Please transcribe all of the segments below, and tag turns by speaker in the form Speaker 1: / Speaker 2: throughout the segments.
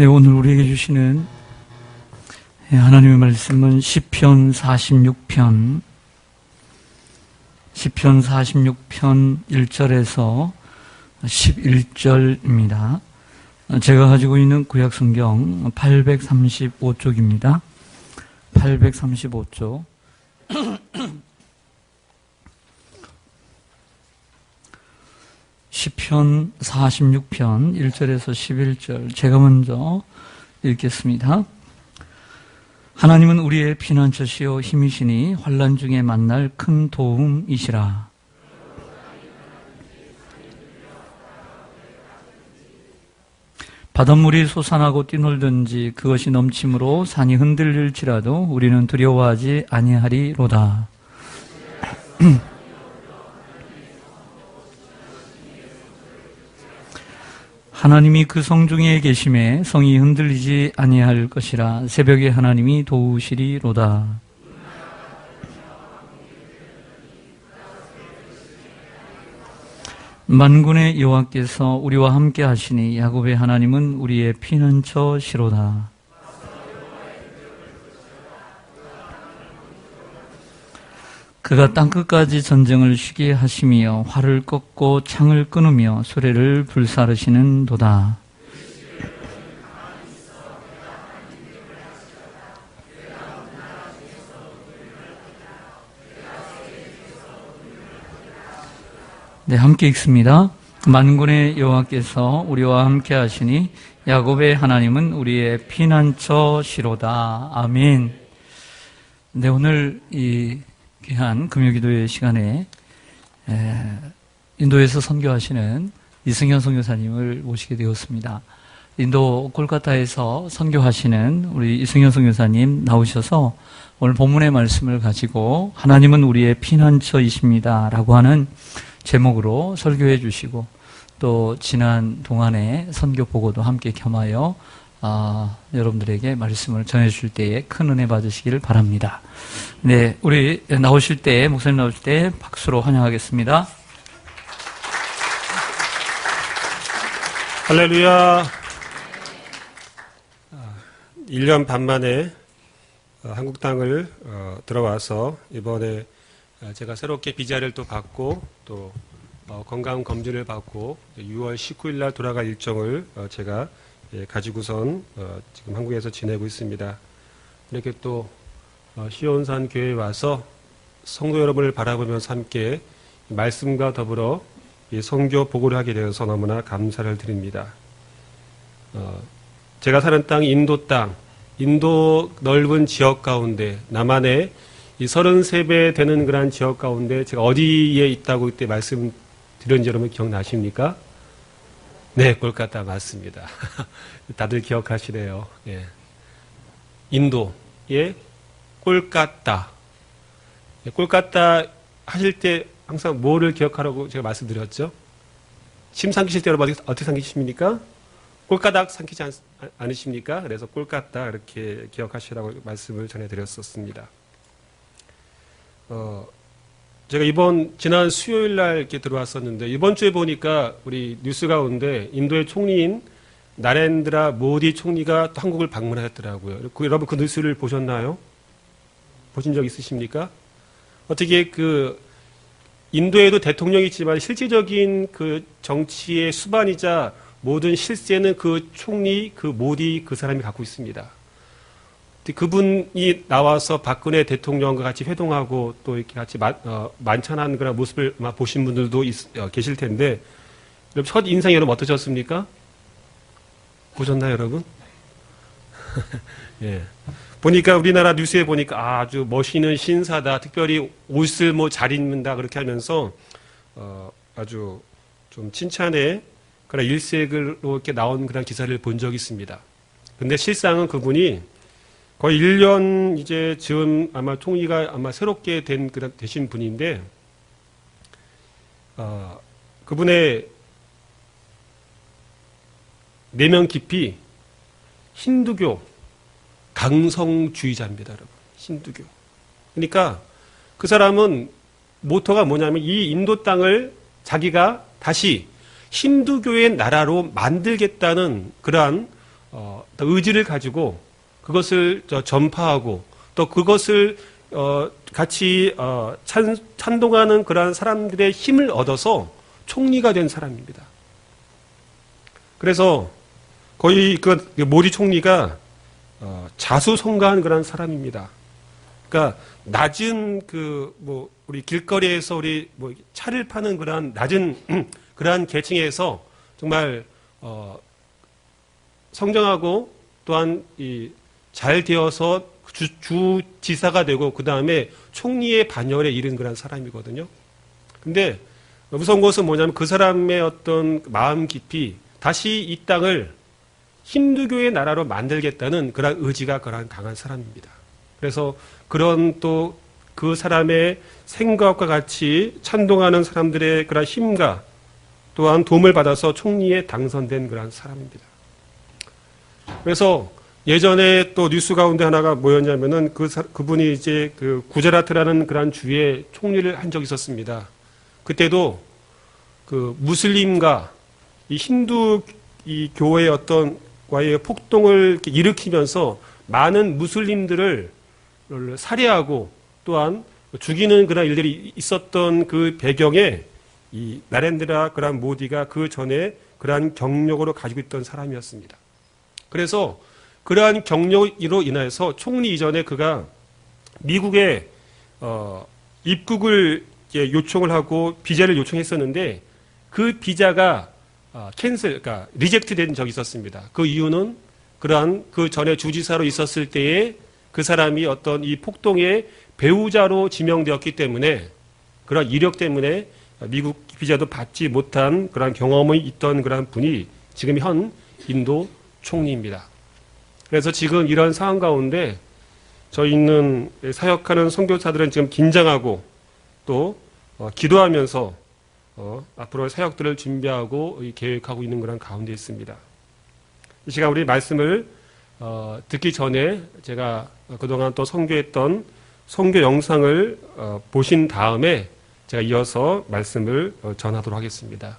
Speaker 1: 네, 오늘 우리에게 주시는 하나님의 말씀은 시편 46편 1절에서 11절입니다. 제가 가지고 있는 구약성경 835쪽입니다. 835쪽. 시편 46편 1절에서 11절 제가 먼저 읽겠습니다. 하나님은 우리의 피난처시요 힘이시니 환난 중에 만날 큰 도움이시라. 바닷물이 솟아나고 뛰놀든지 그것이 넘침으로 산이 흔들릴지라도 우리는 두려워하지 아니하리로다. 하나님이 그 성중에 계심에 성이 흔들리지 아니할 것이라. 새벽에 하나님이 도우시리로다. 만군의 여호와께서 우리와 함께 하시니 야곱의 하나님은 우리의 피난처시로다. 그가 땅끝까지 전쟁을 쉬게 하시며 활을 꺾고 창을 끊으며 수레를 불사르시는 도다. 네, 함께 읽습니다. 만군의 여호와께서 우리와 함께 하시니 야곱의 하나님은 우리의 피난처시로다. 아멘. 네, 오늘 이 귀한 금요기도의 시간에 인도에서 선교하시는 이승현 선교사님을 모시게 되었습니다. 인도 콜카타에서 선교하시는 우리 이승현 선교사님 나오셔서 오늘 본문의 말씀을 가지고 하나님은 우리의 피난처이십니다 라고 하는 제목으로 설교해 주시고 또 지난 동안에 선교 보고도 함께 겸하여 여러분들에게 말씀을 전해주실 때에 큰 은혜 받으시기를 바랍니다. 네, 우리 나오실 때, 목사님 나오실 때 박수로 환영하겠습니다.
Speaker 2: 할렐루야. 1년 반 만에 한국 땅을 들어와서 이번에 제가 새롭게 비자를 또 받고 또 건강 검진을 받고 6월 19일 날 돌아갈 일정을 제가 가지고선 지금 한국에서 지내고 있습니다. 이렇게 또 시온산 교회에 와서 성도 여러분을 바라보면서 함께 말씀과 더불어 선교 보고를 하게 되어서 너무나 감사를 드립니다. 제가 사는 땅 인도 땅, 인도 넓은 지역 가운데 남한의 이 33배 되는 그런 지역 가운데 제가 어디에 있다고 그때 말씀드렸는지 여러분 기억나십니까? 네, 콜카타 맞습니다. 다들 기억하시네요. 예. 인도의 콜카타. 콜카타 하실 때 항상 뭐를 기억하라고 제가 말씀드렸죠? 침 삼키실 때 여러분 어떻게 삼키십니까? 꼴까닥 삼키지 않으십니까? 그래서 콜카타 이렇게 기억하시라고 말씀을 전해드렸었습니다. 제가 지난 수요일 날 이렇게 들어왔었는데, 이번 주에 보니까 우리 뉴스 가운데 인도의 총리인 나렌드라 모디 총리가 또 한국을 방문하셨더라고요. 여러분 그 뉴스를 보셨나요? 보신 적 있으십니까? 어떻게 인도에도 대통령이 있지만 실질적인 그 정치의 수반이자 모든 실세는 그 총리, 그 모디 그 사람이 갖고 있습니다. 그분이 나와서 박근혜 대통령과 같이 회동하고 또 이렇게 같이 만찬하는 그런 모습을 보신 분들도 계실 텐데, 여러분 첫 인상이 여러분 어떠셨습니까? 보셨나요, 여러분? 예. 보니까 우리나라 뉴스에 보니까 아주 멋있는 신사다, 특별히 옷을 잘 입는다 그렇게 하면서 아주 좀 칭찬의 그런 일색으로 이렇게 나온 그런 기사를 본 적이 있습니다. 근데 실상은 그분이 거의 1년 이제 즈음 아마 총리가 아마 새롭게 되신 분인데, 그분의 내면 깊이 힌두교 강성주의자입니다, 여러분. 힌두교. 그러니까 그 사람은 모토가 뭐냐면 이 인도 땅을 자기가 다시 힌두교의 나라로 만들겠다는 그러한 또 의지를 가지고 그것을 전파하고 또 그것을 같이 찬동하는 그러한 사람들의 힘을 얻어서 총리가 된 사람입니다. 그래서 거의 그 모디 총리가 자수성가한 그런 사람입니다. 그러니까 낮은 우리 길거리에서 우리 차를 파는 그러한 낮은 그러한 계층에서 정말 성장하고 또한 잘 되어서 주지사가 되고 그 다음에 총리의 반열에 이른 그런 사람이거든요. 근데 무서운 것은 뭐냐면 그 사람의 어떤 마음 깊이 다시 이 땅을 힌두교의 나라로 만들겠다는 그런 의지가 그런 강한 사람입니다. 그래서 그런 또 그 사람의 생각과 같이 찬동하는 사람들의 그런 힘과 또한 도움을 받아서 총리에 당선된 그런 사람입니다. 그래서 예전에 또 뉴스 가운데 하나가 뭐였냐면은 그분이 이제 그 구자라트라는 그런 주의 총리를 한 적이 있었습니다. 그때도 그 무슬림과 이 힌두 이 교회의 어떤 과의 폭동을 일으키면서 많은 무슬림들을 살해하고 또한 죽이는 그런 일들이 있었던 그 배경에 이 나렌드라 그란 모디가 그 전에 그러한 경력으로 가지고 있던 사람이었습니다. 그래서 그러한 경력으로 인해서 총리 이전에 그가 미국에 입국을 요청을 하고 비자를 요청했었는데 그 비자가 그러니까 리젝트 된 적이 있었습니다. 그 이유는 그러한 그 전에 주지사로 있었을 때에 그 사람이 어떤 이 폭동의 배우자로 지명되었기 때문에 그런 이력 때문에 미국 비자도 받지 못한 그런 경험이 있던 그런 분이 지금 현 인도 총리입니다. 그래서 지금 이런 상황 가운데 저희 있는 사역하는 선교사들은 지금 긴장하고 또 기도하면서 앞으로 사역들을 준비하고 계획하고 있는 그런 가운데 있습니다. 이 시간 우리 말씀을 듣기 전에 제가 그동안 또 선교했던 선교 영상을 보신 다음에 제가 이어서 말씀을 전하도록 하겠습니다.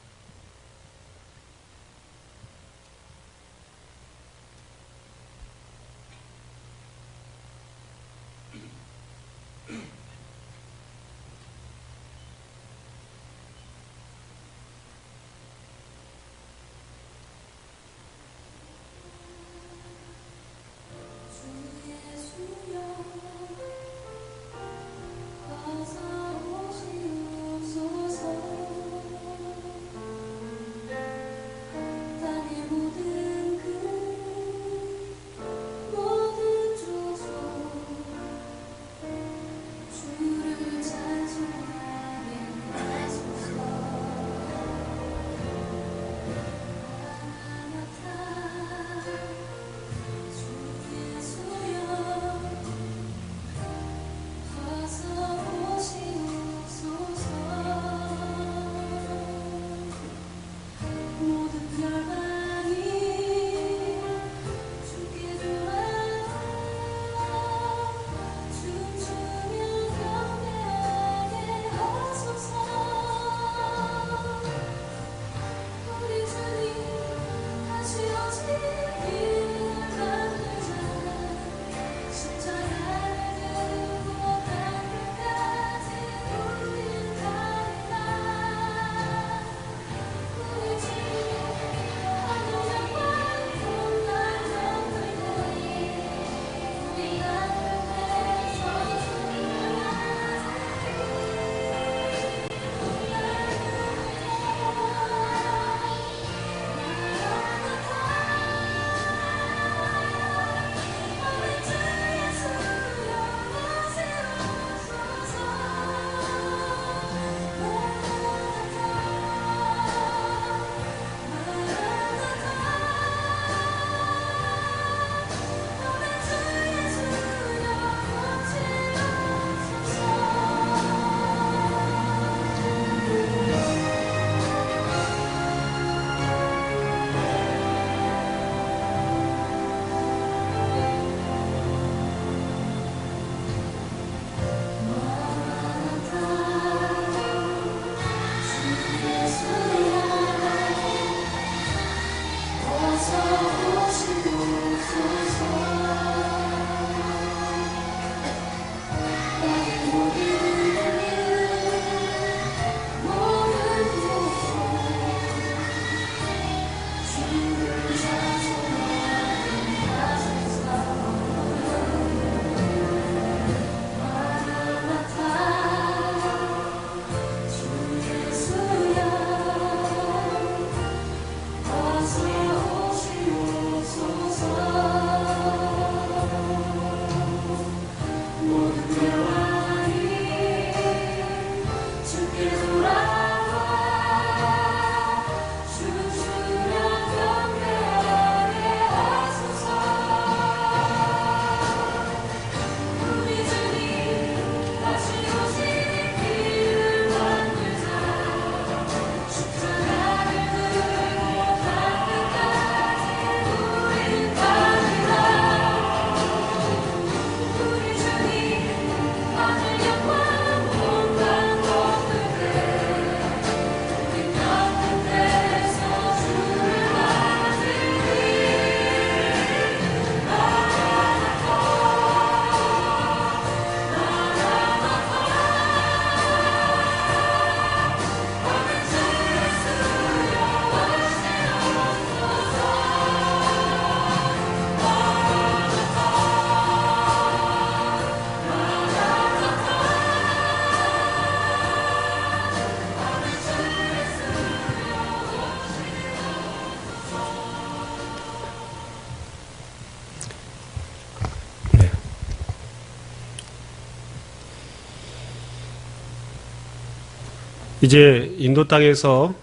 Speaker 2: 이제 인도 땅에서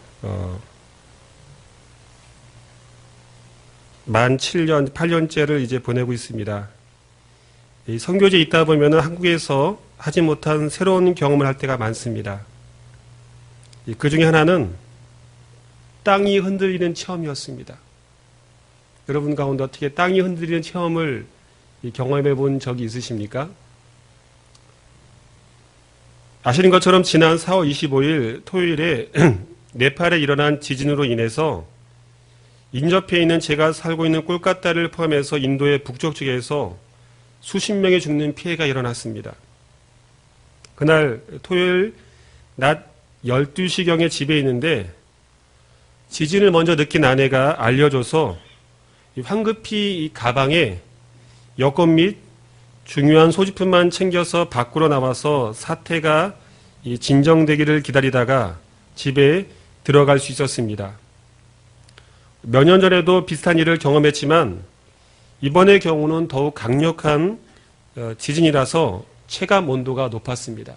Speaker 2: 만 7년, 8년째를 이제 보내고 있습니다. 이 선교지에 있다 보면 한국에서 하지 못한 새로운 경험을 할 때가 많습니다. 그 중에 하나는 땅이 흔들리는 체험이었습니다. 여러분 가운데 어떻게 땅이 흔들리는 체험을 경험해 본 적이 있으십니까? 아시는 것처럼 지난 4월 25일 토요일에 네팔에 일어난 지진으로 인해서 인접해 있는 제가 살고 있는 꼴까따를 포함해서 인도의 북쪽 쪽에서 수십 명이 죽는 피해가 일어났습니다. 그날 토요일 낮 12시경에 집에 있는데 지진을 먼저 느낀 아내가 알려줘서 황급히 이 가방에 여권 및 중요한 소지품만 챙겨서 밖으로 나와서 사태가 진정되기를 기다리다가 집에 들어갈 수 있었습니다. 몇 년 전에도 비슷한 일을 경험했지만 이번의 경우는 더욱 강력한 지진이라서 체감 온도가 높았습니다.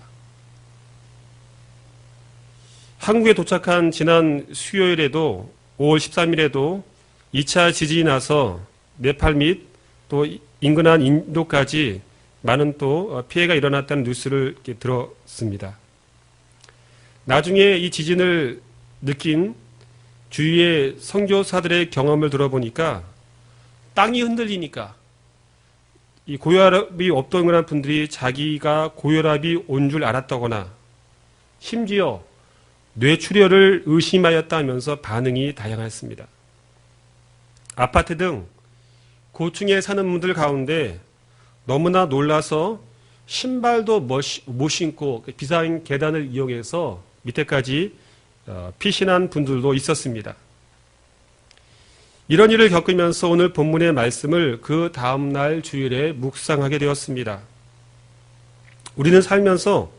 Speaker 2: 한국에 도착한 지난 수요일에도 5월 13일에도 2차 지진이 나서 네팔 및 또 인근한 인도까지 많은 또 피해가 일어났다는 뉴스를 들었습니다. 나중에 이 지진을 느낀 주위의 선교사들의 경험을 들어보니까 땅이 흔들리니까 이 고혈압이 없던 그런 분들이 자기가 고혈압이 온 줄 알았다거나 심지어 뇌출혈을 의심하였다면서 반응이 다양했습니다. 아파트 등 고층에 사는 분들 가운데 너무나 놀라서 신발도 못 신고 비상 계단을 이용해서 밑에까지 피신한 분들도 있었습니다. 이런 일을 겪으면서 오늘 본문의 말씀을 그 다음날 주일에 묵상하게 되었습니다. 우리는 살면서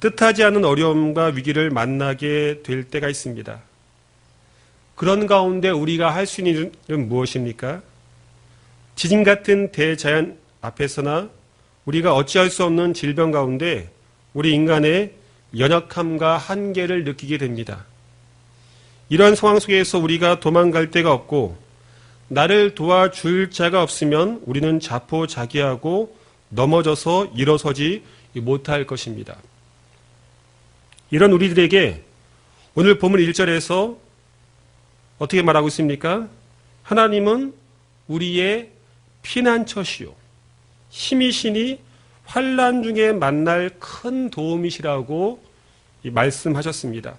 Speaker 2: 뜻하지 않은 어려움과 위기를 만나게 될 때가 있습니다. 그런 가운데 우리가 할 수 있는 일은 무엇입니까? 지진 같은 대자연 앞에서나 우리가 어찌할 수 없는 질병 가운데 우리 인간의 연약함과 한계를 느끼게 됩니다. 이러한 상황 속에서 우리가 도망갈 데가 없고 나를 도와줄 자가 없으면 우리는 자포자기하고 넘어져서 일어서지 못할 것입니다. 이런 우리들에게 오늘 본문 1절에서 어떻게 말하고 있습니까? 하나님은 우리의 피난처시요 힘이시니 환난 중에 만날 큰 도움이시라고 말씀하셨습니다.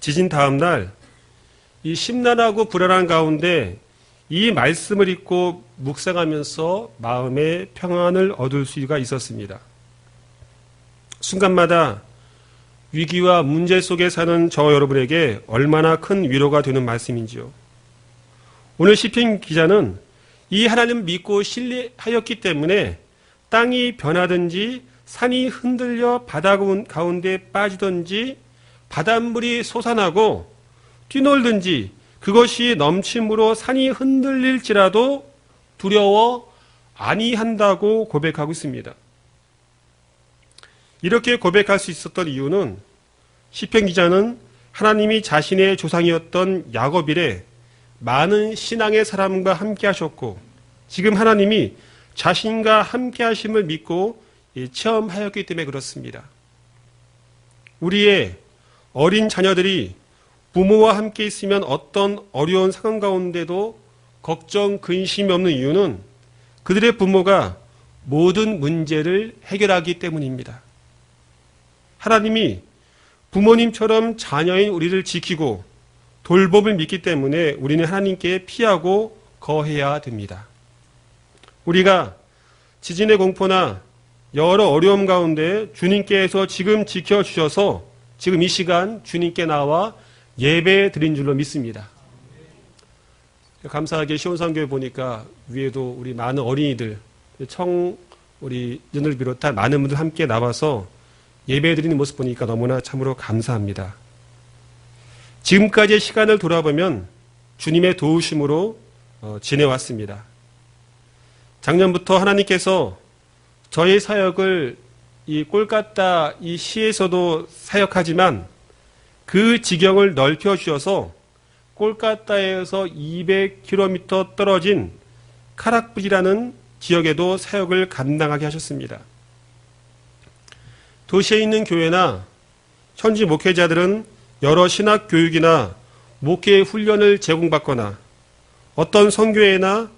Speaker 2: 지진 다음 날 이 심란하고 불안한 가운데 이 말씀을 읽고 묵상하면서 마음의 평안을 얻을 수가 있었습니다. 순간마다 위기와 문제 속에 사는 저 여러분에게 얼마나 큰 위로가 되는 말씀인지요. 오늘 시편 기자는 이 하나님을 믿고 신뢰하였기 때문에 땅이 변하든지 산이 흔들려 바다 가운데 빠지든지 바닷물이 솟아나고 뛰놀든지 그것이 넘침으로 산이 흔들릴지라도 두려워 아니한다고 고백하고 있습니다. 이렇게 고백할 수 있었던 이유는 시편 기자는 하나님이 자신의 조상이었던 야곱 이래 많은 신앙의 사람과 함께 하셨고 지금 하나님이 자신과 함께 하심을 믿고 체험하였기 때문에 그렇습니다. 우리의 어린 자녀들이 부모와 함께 있으면 어떤 어려운 상황 가운데도 걱정, 근심이 없는 이유는 그들의 부모가 모든 문제를 해결하기 때문입니다. 하나님이 부모님처럼 자녀인 우리를 지키고 돌봄을 믿기 때문에 우리는 하나님께 피하고 거해야 됩니다. 우리가 지진의 공포나 여러 어려움 가운데 주님께서 지금 지켜주셔서 지금 이 시간 주님께 나와 예배 드린 줄로 믿습니다. 감사하게 시온상교회 보니까 위에도 우리 많은 어린이들, 우리 연을 비롯한 많은 분들 함께 나와서 예배 드리는 모습 보니까 너무나 참으로 감사합니다. 지금까지의 시간을 돌아보면 주님의 도우심으로 지내왔습니다. 작년부터 하나님께서 저의 사역을 이 꼴까따 이 시에서도 사역하지만 그 지경을 넓혀 주셔서 꼴까따에서 200km 떨어진 카락불이라는 지역에도 사역을 감당하게 하셨습니다. 도시에 있는 교회나 현지 목회자들은 여러 신학 교육이나 목회 훈련을 제공받거나 어떤 선교회나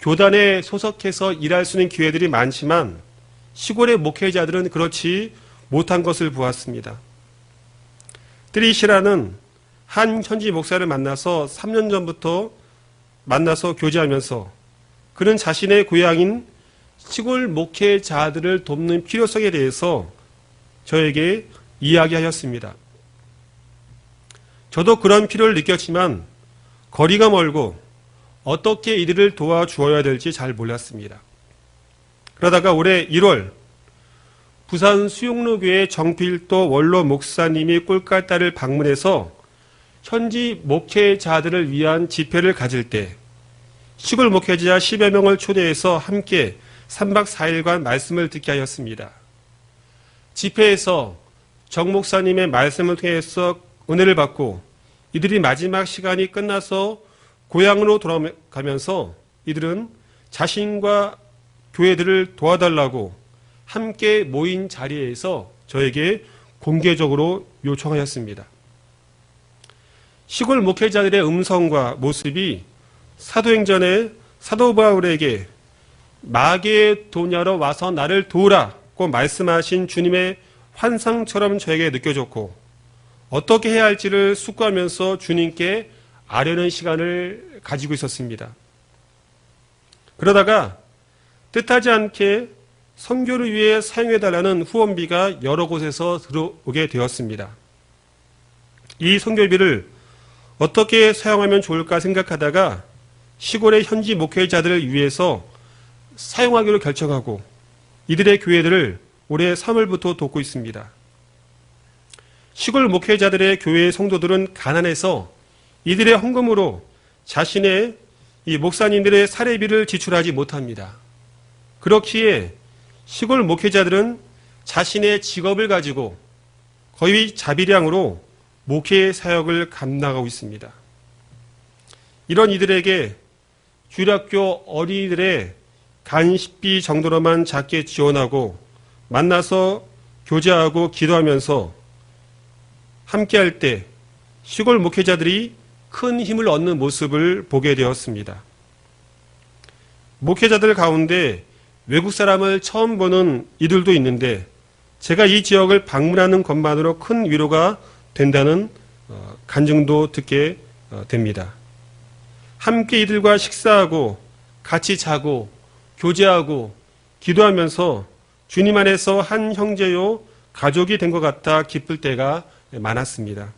Speaker 2: 교단에 소속해서 일할 수 있는 기회들이 많지만 시골의 목회자들은 그렇지 못한 것을 보았습니다. 트리시라는 한 현지 목사를 만나서 3년 전부터 만나서 교제하면서 그는 자신의 고향인 시골 목회자들을 돕는 필요성에 대해서 저에게 이야기하였습니다. 저도 그런 필요를 느꼈지만 거리가 멀고 어떻게 이들을 도와주어야 될지 잘 몰랐습니다. 그러다가 올해 1월 부산 수용로교회 정필도 원로 목사님이 꼴까따를 방문해서 현지 목회자들을 위한 집회를 가질 때 시골 목회자 10여 명을 초대해서 함께 3박 4일간 말씀을 듣게 하였습니다. 집회에서 정 목사님의 말씀을 통해서 은혜를 받고 이들이 마지막 시간이 끝나서 고향으로 돌아가면서 이들은 자신과 교회들을 도와달라고 함께 모인 자리에서 저에게 공개적으로 요청하였습니다. 시골 목회자들의 음성과 모습이 사도행전에 사도 바울에게 마게도냐로 와서 나를 도우라고 말씀하신 주님의 환상처럼 저에게 느껴졌고 어떻게 해야 할지를 숙고하면서 주님께 아뢰는 시간을 가지고 있었습니다. 그러다가 뜻하지 않게 선교를 위해 사용해달라는 후원비가 여러 곳에서 들어오게 되었습니다. 이 선교비를 어떻게 사용하면 좋을까 생각하다가 시골의 현지 목회자들을 위해서 사용하기로 결정하고 이들의 교회들을 올해 3월부터 돕고 있습니다. 시골 목회자들의 교회의 성도들은 가난해서 이들의 헌금으로 자신의 이 목사님들의 사례비를 지출하지 못합니다. 그렇기에 시골 목회자들은 자신의 직업을 가지고 거의 자비량으로 목회 사역을 감당하고 있습니다. 이런 이들에게 주일학교 어린이들의 간식비 정도로만 작게 지원하고 만나서 교제하고 기도하면서 함께할 때 시골 목회자들이 큰 힘을 얻는 모습을 보게 되었습니다. 목회자들 가운데 외국 사람을 처음 보는 이들도 있는데 제가 이 지역을 방문하는 것만으로 큰 위로가 된다는 간증도 듣게 됩니다. 함께 이들과 식사하고 같이 자고 교제하고 기도하면서 주님 안에서 한 형제요 가족이 된 것 같아 기쁠 때가 많았습니다.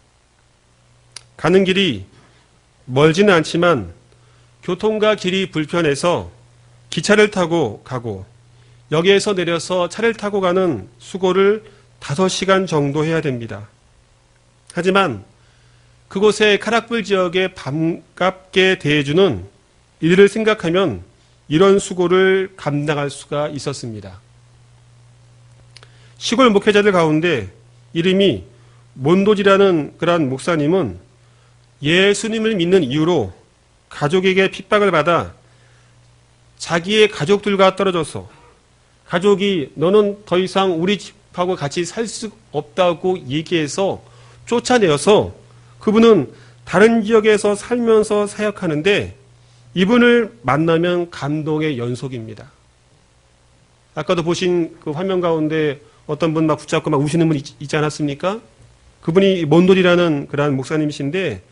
Speaker 2: 가는 길이 멀지는 않지만 교통과 길이 불편해서 기차를 타고 가고 여기에서 내려서 차를 타고 가는 수고를 5시간 정도 해야 됩니다. 하지만 그곳의 카락불 지역에 반갑게 대해주는 이들을 생각하면 이런 수고를 감당할 수가 있었습니다. 시골 목회자들 가운데 이름이 몬도지라는 그러한 목사님은 예수님을 믿는 이유로 가족에게 핍박을 받아 자기의 가족들과 떨어져서 가족이 너는 더 이상 우리 집하고 같이 살 수 없다고 얘기해서 쫓아내어서 그분은 다른 지역에서 살면서 사역하는데 이분을 만나면 감동의 연속입니다. 아까도 보신 그 화면 가운데 어떤 분 막 붙잡고 막 우시는 분 있지 않았습니까? 그분이 몬돌이라는 그러한 목사님이신데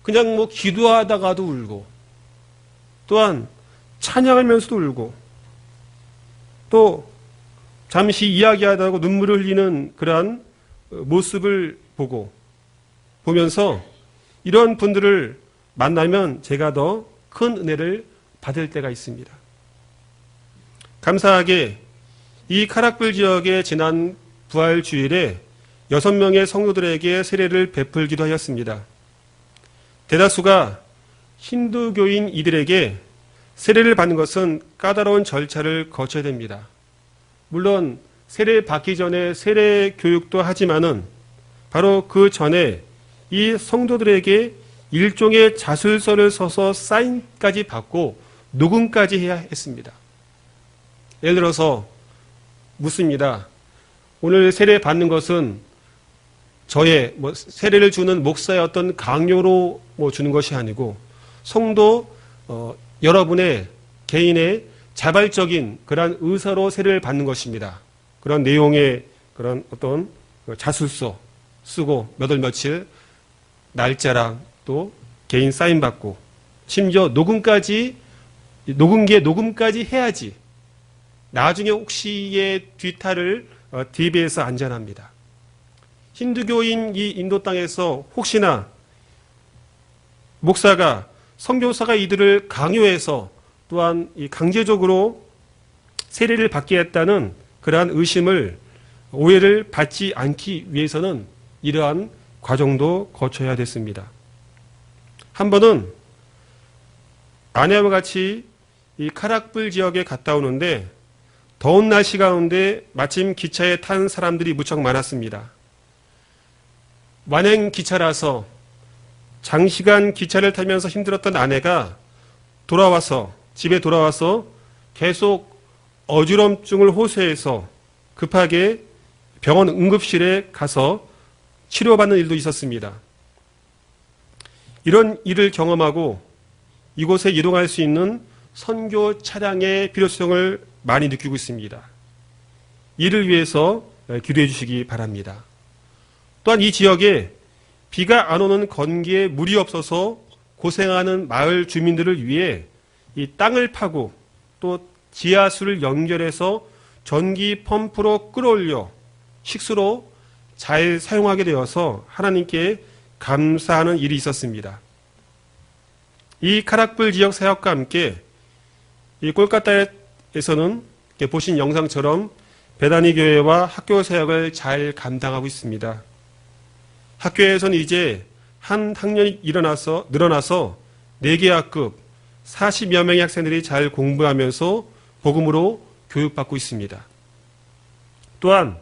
Speaker 2: 그냥 뭐 기도하다가도 울고 또한 찬양하면서도 울고 또 잠시 이야기하다가 눈물을 흘리는 그러한 모습을 보면서 이런 분들을 만나면 제가 더 큰 은혜를 받을 때가 있습니다. 감사하게 이 카락불 지역의 지난 부활 주일에 6명의 성도들에게 세례를 베풀기도 하였습니다. 대다수가 힌두교인 이들에게 세례를 받는 것은 까다로운 절차를 거쳐야 됩니다. 물론 세례 받기 전에 세례 교육도 하지만은 바로 그 전에 이 성도들에게 일종의 자술서를 써서 사인까지 받고 녹음까지 해야 했습니다. 예를 들어서 묻습니다. 오늘 세례 받는 것은 저의 세례를 주는 목사의 어떤 강요로 주는 것이 아니고 성도 여러분의 개인의 자발적인 그러한 의사로 세례를 받는 것입니다. 그런 내용의 그런 어떤 자술서 쓰고 몇 월 며칠 날짜랑 또 개인 사인 받고 심지어 녹음기에 녹음까지 해야지 나중에 혹시의 뒤탈을 대비해서 안전합니다. 힌두교인 이 인도 땅에서 혹시나 목사가 선교사가 이들을 강요해서 또한 강제적으로 세례를 받게 했다는 그러한 의심을 오해를 받지 않기 위해서는 이러한 과정도 거쳐야 됐습니다. 한 번은 아내와 같이 이 카락불 지역에 갔다 오는데 더운 날씨 가운데 마침 기차에 탄 사람들이 무척 많았습니다. 완행 기차라서 장시간 기차를 타면서 힘들었던 아내가 집에 돌아와서 계속 어지럼증을 호소해서 급하게 병원 응급실에 가서 치료받는 일도 있었습니다. 이런 일을 경험하고 이곳에 이동할 수 있는 선교 차량의 필요성을 많이 느끼고 있습니다. 이를 위해서 기도해 주시기 바랍니다. 또한 이 지역에 비가 안 오는 건기에 물이 없어서 고생하는 마을 주민들을 위해 이 땅을 파고 또 지하수를 연결해서 전기 펌프로 끌어올려 식수로 잘 사용하게 되어서 하나님께 감사하는 일이 있었습니다. 이 카락불 지역 사역과 함께 이 콜카타에서는 보신 영상처럼 베다니 교회와 학교 사역을 잘 감당하고 있습니다. 학교에서는 이제 한 학년이 늘어나서 4개 학급 40여 명의 학생들이 잘 공부하면서 복음으로 교육받고 있습니다. 또한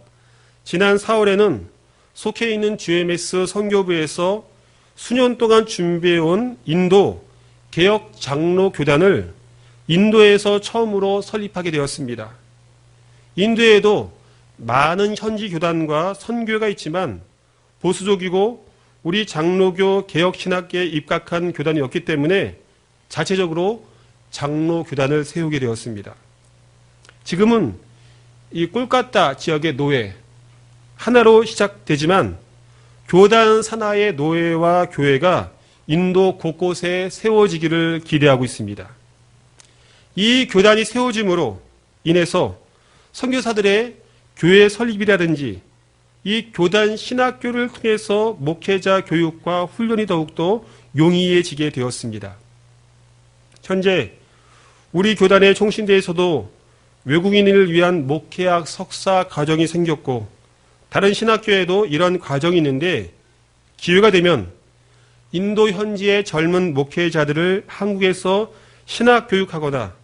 Speaker 2: 지난 4월에는 속해 있는 GMS 선교부에서 수년 동안 준비해온 인도 개혁 장로 교단을 인도에서 처음으로 설립하게 되었습니다. 인도에도 많은 현지 교단과 선교가 있지만 보수적이고 우리 장로교 개혁신학계에 입각한 교단이었기 때문에 자체적으로 장로 교단을 세우게 되었습니다. 지금은 이 콜카타 지역의 노예 하나로 시작되지만 교단 산하의 노예와 교회가 인도 곳곳에 세워지기를 기대하고 있습니다. 이 교단이 세워짐으로 인해서 선교사들의 교회 설립이라든지 이 교단 신학교를 통해서 목회자 교육과 훈련이 더욱더 용이해지게 되었습니다. 현재 우리 교단의 총신대에서도 외국인을 위한 목회학 석사 과정이 생겼고 다른 신학교에도 이런 과정이 있는데 기회가 되면 인도 현지의 젊은 목회자들을 한국에서 신학교육하거나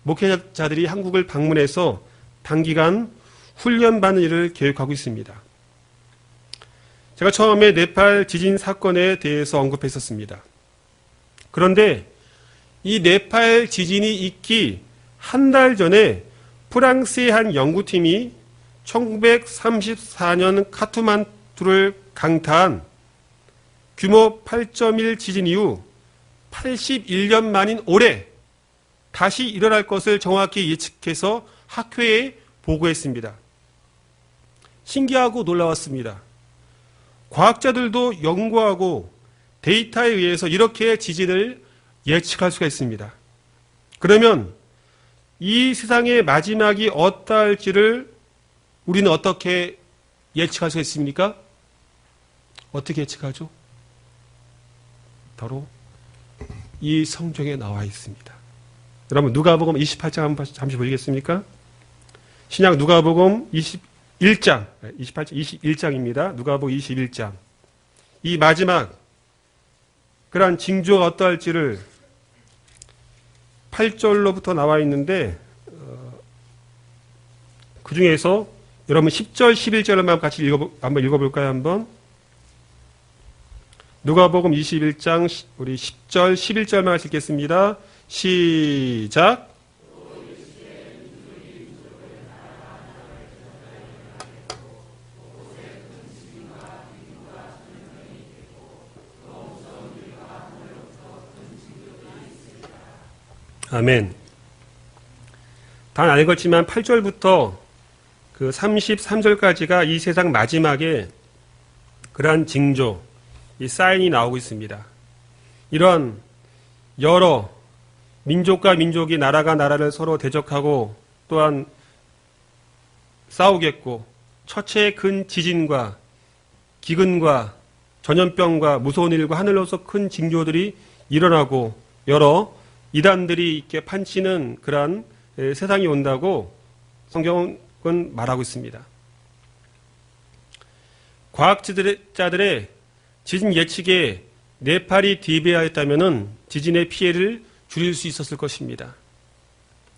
Speaker 2: 목회자들이 한국을 방문해서 단기간 훈련받는 일을 계획하고 있습니다. 제가 처음에 네팔 지진 사건에 대해서 언급했었습니다. 그런데 이 네팔 지진이 있기 한 달 전에 프랑스의 한 연구팀이 1934년 카투만두를 강타한 규모 8.1 지진 이후 81년 만인 올해 다시 일어날 것을 정확히 예측해서 학회에 보고했습니다. 신기하고 놀라웠습니다. 과학자들도 연구하고 데이터에 의해서 이렇게 지진을 예측할 수가 있습니다. 그러면 이 세상의 마지막이 어떠할지를 우리는 어떻게 예측할 수 있습니까? 어떻게 예측하죠? 바로 이 성경에 나와 있습니다. 여러분 누가복음 28장 한번 잠시 보시겠습니까? 신약 누가복음 21장 21장입니다. 누가복음 21장. 이 마지막 그러한 징조가 어떠할지를 8절로부터 나와 있는데 그 중에서 여러분 10절, 11절만 같이 한번 읽어볼까요? 한번. 누가복음 21장 우리 10절, 11절만 같이 읽겠습니다. 시작. 아멘. 단 안 읽었지만 8절부터 그 33절까지가 이 세상 마지막에 그러한 징조, 이 사인이 나오고 있습니다. 이런 여러 민족과 민족이 나라가 나라를 서로 대적하고 또한 싸우겠고 처체의 큰 지진과 기근과 전염병과 무서운 일과 하늘로서 큰 징조들이 일어나고 여러 이단들이 이렇게 판치는 그러한 세상이 온다고 성경은 말하고 있습니다. 과학자들의 지진 예측에 네팔이 디베하였다면 지진의 피해를 줄일 수 있었을 것입니다.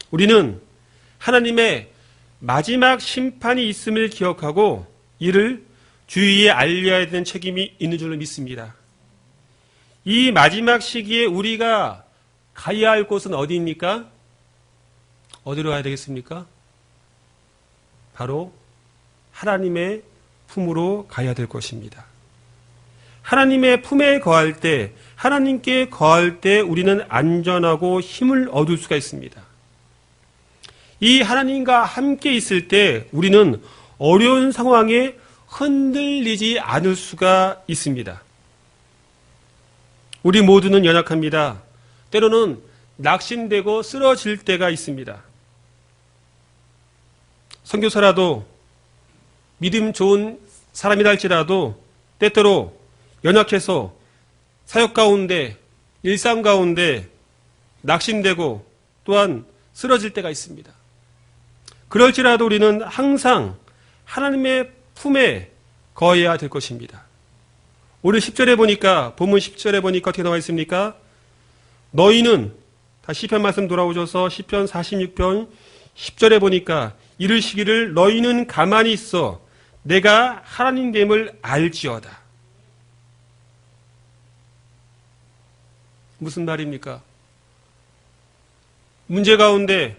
Speaker 2: 우리는 하나님의 마지막 심판이 있음을 기억하고 이를 주위에 알려야 되는 책임이 있는 줄로 믿습니다. 이 마지막 시기에 우리가 가야 할 곳은 어디입니까? 어디로 가야 되겠습니까? 바로 하나님의 품으로 가야 될 것입니다. 하나님의 품에 거할 때, 하나님께 거할 때 우리는 안전하고 힘을 얻을 수가 있습니다. 이 하나님과 함께 있을 때 우리는 어려운 상황에 흔들리지 않을 수가 있습니다. 우리 모두는 연약합니다. 때로는 낙심되고 쓰러질 때가 있습니다. 선교사라도 믿음 좋은 사람이라 할지라도 때때로 연약해서 사역 가운데 일상 가운데 낙심되고 또한 쓰러질 때가 있습니다. 그럴지라도 우리는 항상 하나님의 품에 거해야 될 것입니다. 오늘 10절에 보니까 본문 10절에 보니까 어떻게 나와 있습니까? 너희는 다시 시편 말씀 돌아오셔서 시편 46편 10절에 보니까 이르시기를 너희는 가만히 있어 내가 하나님됨을 알지어다. 무슨 말입니까? 문제 가운데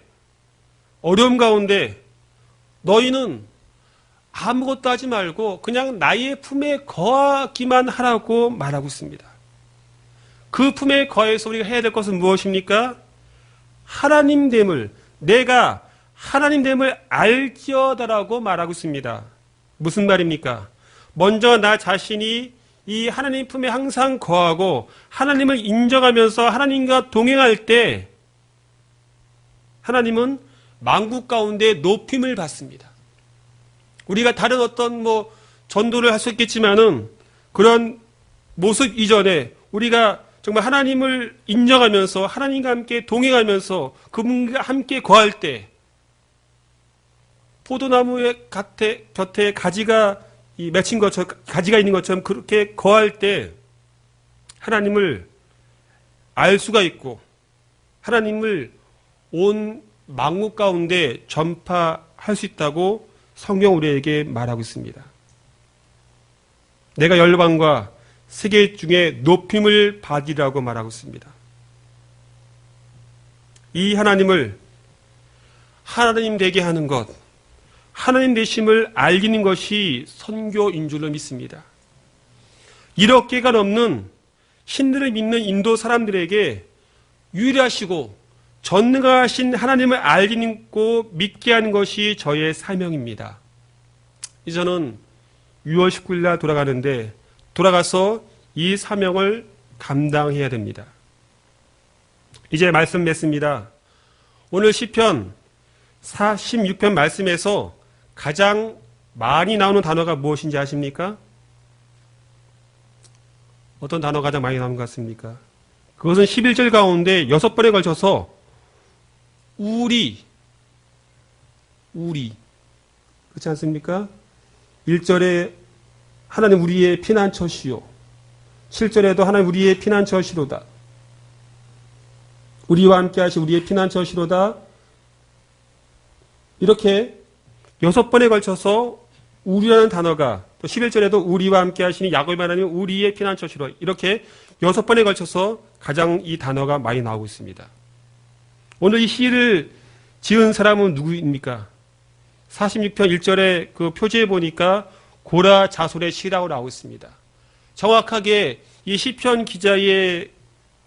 Speaker 2: 어려움 가운데 너희는 아무것도 하지 말고 그냥 나의 품에 거하기만 하라고 말하고 있습니다. 그 품에 거해서 우리가 해야 될 것은 무엇입니까? 하나님됨을, 내가 하나님됨을 알지어다라고 말하고 있습니다. 무슨 말입니까? 먼저 나 자신이 이 하나님 품에 항상 거하고 하나님을 인정하면서 하나님과 동행할 때 하나님은 만국 가운데 높임을 받습니다. 우리가 다른 어떤 전도를 할 수 있겠지만은 그런 모습 이전에 우리가 정말 하나님을 인정하면서 하나님과 함께 동행하면서 그분과 함께 거할 때 포도나무의 곁에 가지가 맺힌 것처럼 가지가 있는 것처럼 그렇게 거할 때 하나님을 알 수가 있고 하나님을 온 만국 가운데 전파할 수 있다고 성경 우리에게 말하고 있습니다. 내가 열방과 세계 중에 높임을 받으리라고 말하고 있습니다. 이 하나님을 하나님 되게 하는 것, 하나님 되심을 알리는 것이 선교인 줄로 믿습니다. 1억 개가 넘는 신들을 믿는 인도 사람들에게 유일하시고 전능하신 하나님을 알리고 믿게 하는 것이 저의 사명입니다. 이제 저는 6월 19일 날 돌아가는데 돌아가서 이 사명을 감당해야 됩니다. 이제 말씀 맺습니다. 오늘 시편 46편 말씀에서 가장 많이 나오는 단어가 무엇인지 아십니까? 어떤 단어가 가장 많이 나오는 것 같습니까? 그것은 11절 가운데 6번에 걸쳐서 우리 그렇지 않습니까? 1절에 하나님 우리의 피난처시요 7절에도 하나님 우리의 피난처시로다. 우리와 함께 하시 우리의 피난처시로다. 이렇게 6번에 걸쳐서 우리라는 단어가, 또 11절에도 우리와 함께 하시니 야곱의 하나님은 우리의 피난처시로, 이렇게 6번에 걸쳐서 가장 이 단어가 많이 나오고 있습니다. 오늘 이 시를 지은 사람은 누구입니까? 46편 1절에 그 표지에 보니까 고라 자손의 시라고 나오고 있습니다. 정확하게 이 시편 기자의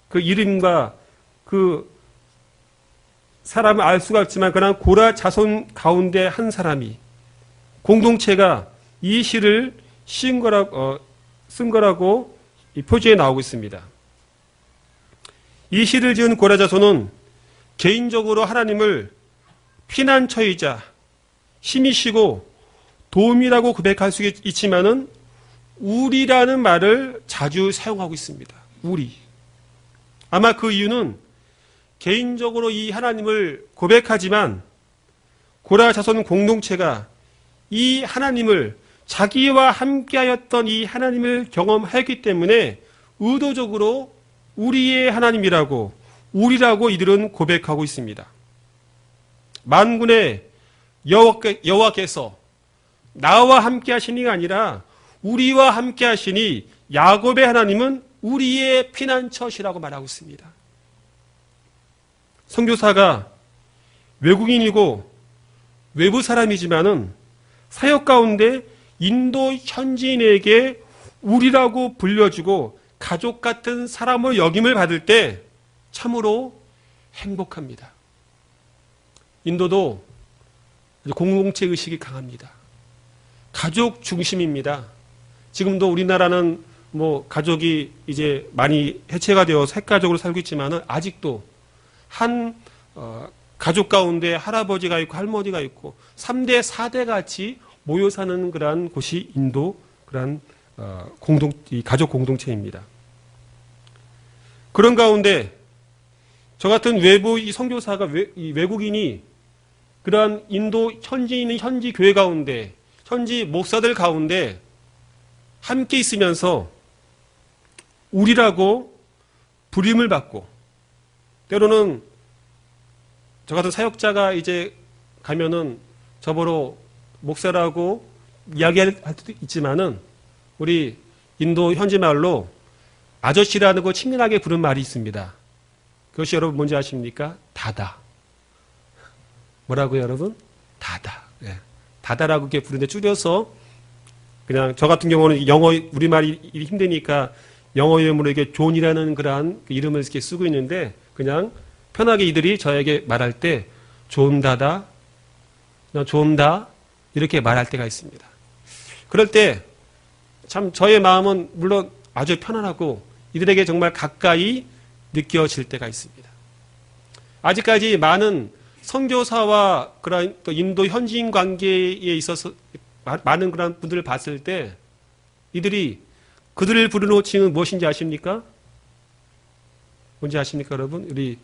Speaker 2: 그 이름과 그 사람을 알 수가 없지만, 그러나 고라 자손 가운데 한 사람이, 공동체가 이 시를 쓴 거라고 이 표지에 나오고 있습니다. 이 시를 지은 고라 자손은 개인적으로 하나님을 피난처이자 힘이시고 도움이라고 고백할 수 있지만은 우리라는 말을 자주 사용하고 있습니다. 우리. 아마 그 이유는 개인적으로 이 하나님을 고백하지만 고라 자손 공동체가 이 하나님을, 자기와 함께하였던 이 하나님을 경험하였기 때문에 의도적으로 우리의 하나님이라고, 우리라고 이들은 고백하고 있습니다. 만군의 여호와께서 나와 함께 하시니가 아니라 우리와 함께 하시니 야곱의 하나님은 우리의 피난처시라고 말하고 있습니다. 선교사가 외국인이고 외부 사람이지만은 사역 가운데 인도 현지인에게 우리라고 불려주고 가족 같은 사람으로 여김을 받을 때 참으로 행복합니다. 인도도 공동체 의식이 강합니다. 가족 중심입니다. 지금도 우리나라는 뭐 가족이 이제 많이 해체가 되어서 핵가족으로 살고 있지만은 아직도 한 가족 가운데 할아버지가 있고 할머니가 있고 3대, 4대 같이 모여 사는 그러한 곳이 인도 그러한 가족 공동체입니다. 그런 가운데 저 같은 외부 이 선교사가 외국인이 그러한 인도 현지인 현지 교회 가운데 현지 목사들 가운데 함께 있으면서 우리라고 부림을 받고, 때로는 저 같은 사역자가 이제 가면은 저보러 목사라고 이야기할 수도 있지만은 우리 인도 현지 말로 아저씨라는 거 친근하게 부른 말이 있습니다. 그것이 여러분 뭔지 아십니까? 다다. 뭐라고요, 여러분? 다다. 네. 다다라고 이렇게 부르는데 줄여서 그냥 저 같은 경우는 영어 우리말이 힘드니까 영어 이름으로 이게 존이라는 그러한 이름을 이렇게 쓰고 있는데, 그냥 편하게 이들이 저에게 말할 때 존다다, 존다 이렇게 말할 때가 있습니다. 그럴 때 참 저의 마음은 물론 아주 편안하고 이들에게 정말 가까이 느껴질 때가 있습니다. 아직까지 많은 선교사와 그런 또 인도 현지인 관계에 있어서 많은 그런 분들을 봤을 때 이들이 그들을 부르는 호칭은 무엇인지 아십니까? 뭔지 아십니까, 여러분? 우리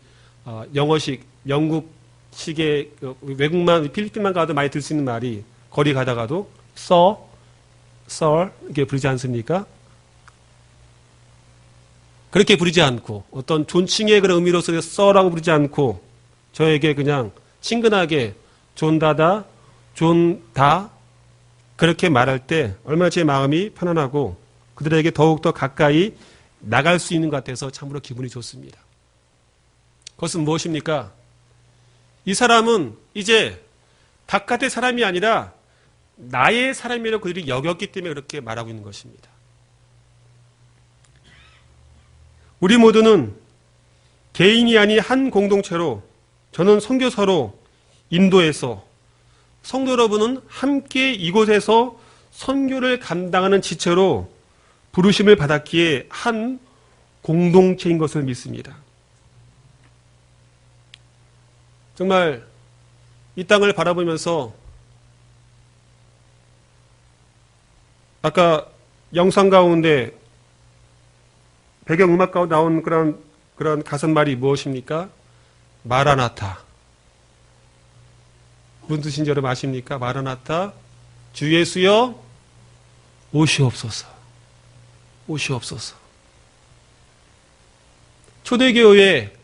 Speaker 2: 영어식, 영국식의 외국만, 필리핀만 가도 많이 들 수 있는 말이, 거리 가다가도 sir 이렇게 부르지 않습니까? 그렇게 부르지 않고 어떤 존칭의 그런 의미로서 sir라고 부르지 않고 저에게 그냥 친근하게 존다다, 존다 그렇게 말할 때 얼마나 제 마음이 편안하고 그들에게 더욱더 가까이 나갈 수 있는 것 같아서 참으로 기분이 좋습니다. 그것은 무엇입니까? 이 사람은 이제 바깥의 사람이 아니라 나의 사람이라고 그들이 여겼기 때문에 그렇게 말하고 있는 것입니다. 우리 모두는 개인이 아닌 한 공동체로, 저는 선교사로 인도에서, 성도 여러분은 함께 이곳에서 선교를 감당하는 지체로 부르심을 받았기에 한 공동체인 것을 믿습니다. 정말 이 땅을 바라보면서 아까 영상 가운데 배경음악 가운데 나온 그런 가사말이 무엇입니까? 마라나타. 무슨 뜻인지 여러분 아십니까? 마라나타, 주 예수여 오시옵소서. 오시옵소서. 초대교회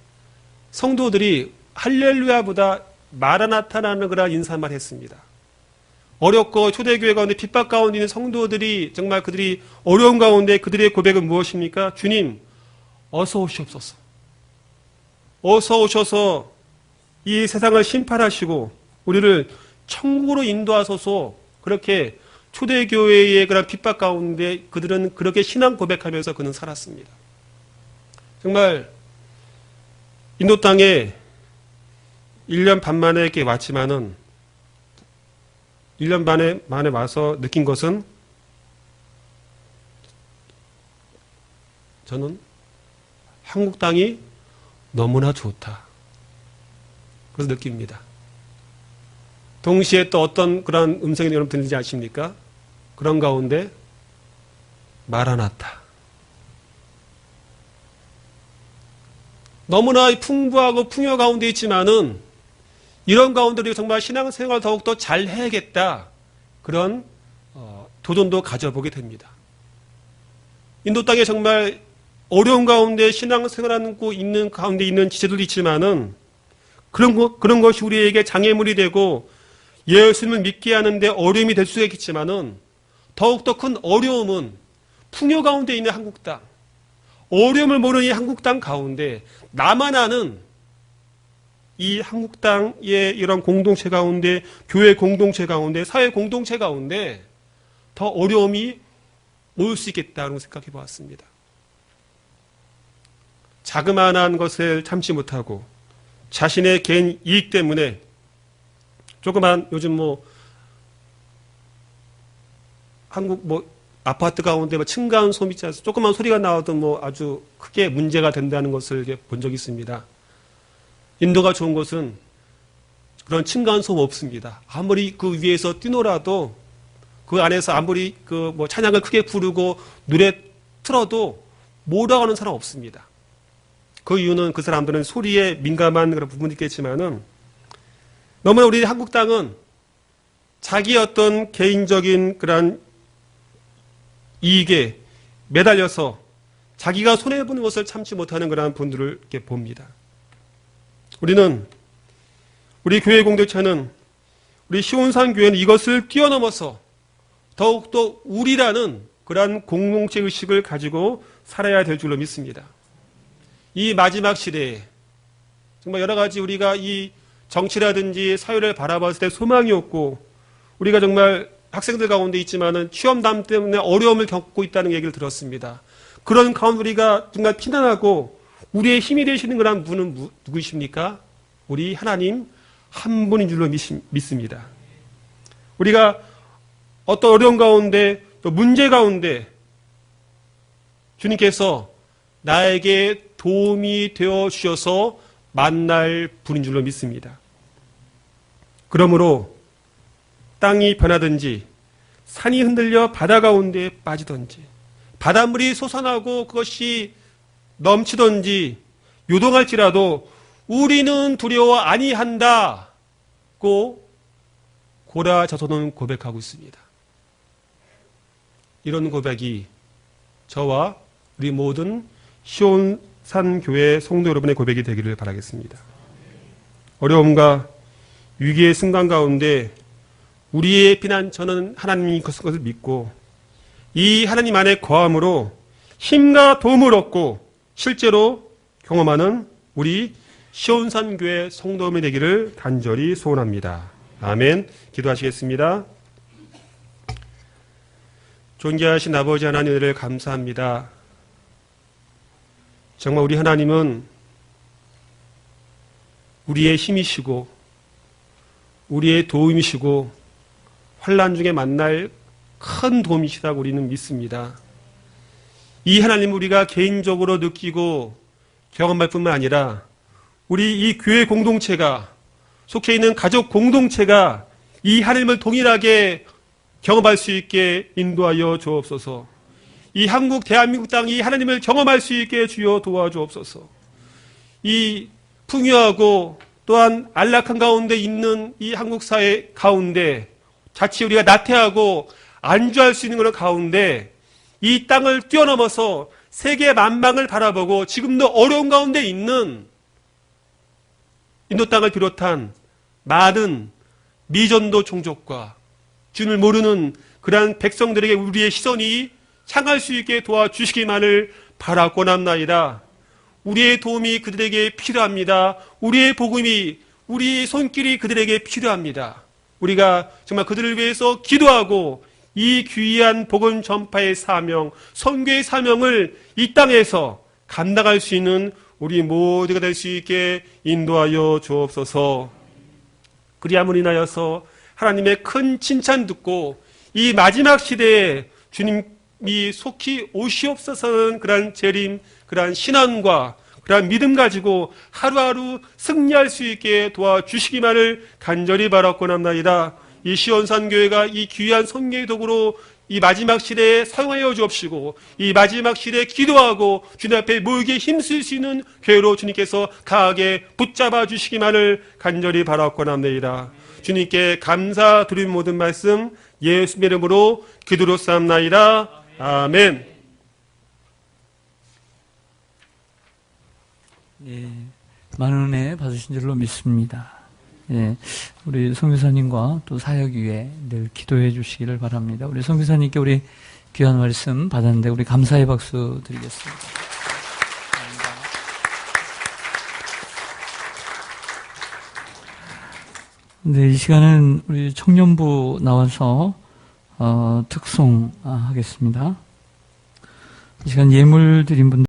Speaker 2: 성도들이 할렐루야보다 마라나타라는 그런 인사말 했습니다. 어렵고 초대교회 가운데 핍박 가운데 있는 성도들이 정말 그들이 어려운 가운데 그들의 고백은 무엇입니까? 주님, 어서 오시옵소서. 어서 오셔서 이 세상을 심판하시고 우리를 천국으로 인도하소서. 그렇게 초대교회의 그런 핍박 가운데 그들은 그렇게 신앙 고백하면서 그는 살았습니다. 정말 인도 땅에 1년 반 만에 이렇게 왔지만은 1년 만에 와서 느낀 것은 저는 한국 땅이 너무나 좋다. 그래서 느낍니다. 동시에 또 어떤 그런 음성이 여러분 들리지 않습니까? 그런 가운데 마라나타. 너무나 풍부하고 풍요 가운데 있지만은 이런 가운데 우리가 정말 신앙생활을 더욱더 잘 해야겠다. 그런 도전도 가져보게 됩니다. 인도 땅에 정말 어려운 가운데 신앙생활하고 있는 가운데 있는 지체들도 있지만은 그런 것이 우리에게 장애물이 되고 예수님을 믿게 하는데 어려움이 될 수가 있겠지만은 더욱더 큰 어려움은 풍요 가운데 있는 한국 땅, 어려움을 모르는 이 한국 땅 가운데 나만 아는 이 한국 땅의 이런 공동체 가운데, 교회 공동체 가운데, 사회 공동체 가운데 더 어려움이 올 수 있겠다고 생각해 보았습니다. 자그마한 것을 참지 못하고 자신의 개인 이익 때문에 조그만 요즘 한국 아파트 가운데 층간 소음 있지 않습니까? 조그만 소리가 나와도 아주 크게 문제가 된다는 것을 본 적이 있습니다. 인도가 좋은 것은 그런 층간 소음 없습니다. 아무리 그 위에서 뛰노라도 그 안에서 아무리 찬양을 크게 부르고 노래 틀어도 뭐라고 하는 사람 없습니다. 그 이유는 그 사람들은 소리에 민감한 그런 부분이 있겠지만은 너무나 우리 한국 땅은 자기 어떤 개인적인 그런 이익에 매달려서 자기가 손해보는 것을 참지 못하는 그런 분들을 이렇게 봅니다. 우리 교회 공동체는 우리 시온산 교회는 이것을 뛰어넘어서 더욱더 우리라는 그러한 공동체 의식을 가지고 살아야 될 줄로 믿습니다. 이 마지막 시대에 정말 여러 가지 우리가 이 정치라든지 사회를 바라봤을 때 소망이 없고 우리가 정말 학생들 가운데 있지만은 취업난 때문에 어려움을 겪고 있다는 얘기를 들었습니다. 그런 가운데 우리가 정말 피난하고 우리의 힘이 되시는 그런 분은 누구이십니까? 우리 하나님 한 분인 줄로 믿습니다. 우리가 어떤 어려운 가운데 또 문제 가운데 주님께서 나에게 도움이 되어 주셔서 만날 분인 줄로 믿습니다. 그러므로 땅이 변하든지 산이 흔들려 바다 가운데 빠지든지 바닷물이 솟아나고 그것이 넘치든지 요동할지라도 우리는 두려워 아니한다고 고라 자손은 고백하고 있습니다. 이런 고백이 저와 우리 모든 시온산 교회 성도 여러분의 고백이 되기를 바라겠습니다. 어려움과 위기의 순간 가운데 우리의 피난처는 하나님이 것을 믿고 이 하나님 안에 거함으로 힘과 도움을 얻고 실제로 경험하는 우리 시온산 교회 성도님이 되기를 간절히 소원합니다. 아멘. 기도하시겠습니다. 존귀하신 아버지 하나님 은혜를 감사합니다. 정말 우리 하나님은 우리의 힘이시고 우리의 도움이시고 환난 중에 만날 큰 도움이시다고 우리는 믿습니다. 이 하나님 우리가 개인적으로 느끼고 경험할 뿐만 아니라 우리 이 교회 공동체가 속해 있는 가족 공동체가 이 하나님을 동일하게 경험할 수 있게 인도하여 주옵소서. 이 한국 대한민국 땅이 하나님을 경험할 수 있게 주여 도와주옵소서. 이 풍요하고 또한 안락한 가운데 있는 이 한국 사회 가운데 자칫 우리가 나태하고 안주할 수 있는 그런 가운데 이 땅을 뛰어넘어서 세계 만방을 바라보고 지금도 어려운 가운데 있는 인도 땅을 비롯한 많은 미전도 종족과 주님을 모르는 그러한 백성들에게 우리의 시선이 향할 수 있게 도와주시기만을 바라고남나이다. 우리의 도움이 그들에게 필요합니다. 우리의 복음이, 우리의 손길이 그들에게 필요합니다. 우리가 정말 그들을 위해서 기도하고 이 귀한 복음 전파의 사명, 선교의 사명을 이 땅에서 감당할 수 있는 우리 모두가 될 수 있게 인도하여 주옵소서. 그리함을 인하여서 하나님의 큰 칭찬 듣고 이 마지막 시대에 주님이 속히 오시옵소서는 그러한 재림, 그러한 신앙과 그러한 믿음 가지고 하루하루 승리할 수 있게 도와주시기만을 간절히 바라고남나이다. 이 시온산교회가 이 귀한 선교의 도구로 이 마지막 시대에 사용하여 주옵시고 이 마지막 시대에 기도하고 주님 앞에 모이게 힘쓸 수 있는 교회로 주님께서 강하게 붙잡아 주시기만을 간절히 바라고남나이다. 주님께 감사드린 모든 말씀 예수님의 이름으로 기도로 삼나이다. 아멘.
Speaker 1: 예, 많은 은혜 받으신 줄로 믿습니다. 예, 우리 선교사님과 또 사역 위에 늘 기도해 주시기를 바랍니다. 우리 선교사님께 우리 귀한 말씀 받았는데 우리 감사의 박수 드리겠습니다. 감사합니다. 네, 이 시간은 우리 청년부 나와서 특송 하겠습니다. 이 시간 예물 드린 분들